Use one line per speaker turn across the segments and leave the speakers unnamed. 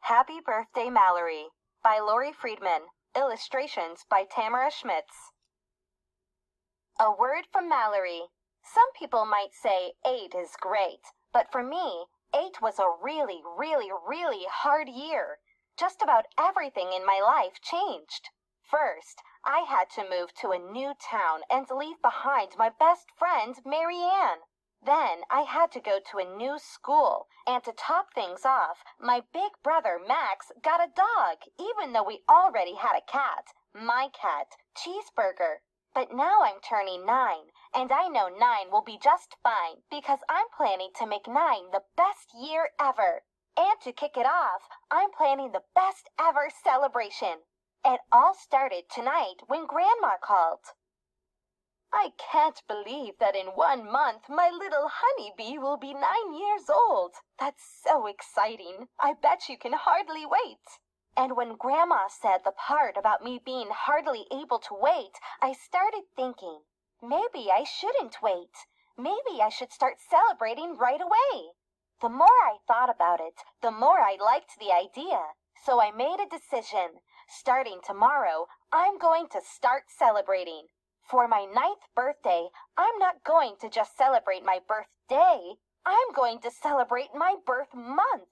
Happy Birthday, Mallory by Lori Friedman. Illustrations by Tamara Schmitz. A word from Mallory. Some people might say 8 is great, but for me, 8 was a really, really hard year. Just about everything in my life changed. First, I had to move to a new town and leave behind my best friend, Marianne. Then I had to go to a new school, and to top things off, my big brother Max got a dog, even though we already had a cat, my cat, Cheeseburger. But now I'm turning 9, and I know 9 will be just fine because I'm planning to make 9 the best year ever. And to kick it off, I'm planning the best ever celebration. It all started tonight when Grandma called. I can't believe that in 1 month my little honeybee will be 9 years old. That's so exciting. I bet you can hardly wait. And when Grandma said the part about me being hardly able to wait, I started thinking, maybe I shouldn't wait. Maybe I should start celebrating right away. The more I thought about it, the more I liked the idea. So I made a decision. Starting tomorrow, I'm going to start celebrating. For my 9th birthday, I'm not going to just celebrate my birthday. I'm going to celebrate my birth month.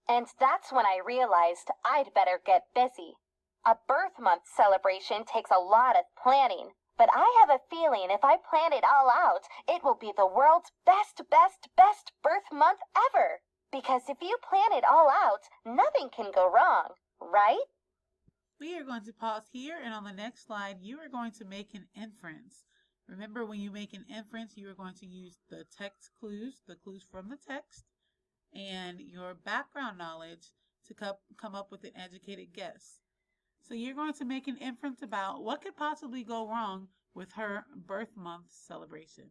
And that's when I realized I'd better get busy. A birth month celebration takes a lot of planning, but I have a feeling if I plan it all out, it will be the world's best birth month ever. Because if you plan it all out, nothing can go wrong, right?
We are going to pause here, and on the next slide, you are going to make an inference. Remember, when you make an inference, you are going to use the text clues, the clues from the text, and your background knowledge to come up with an educated guess. So you're going to make an inference about what could possibly go wrong with her birth month celebration.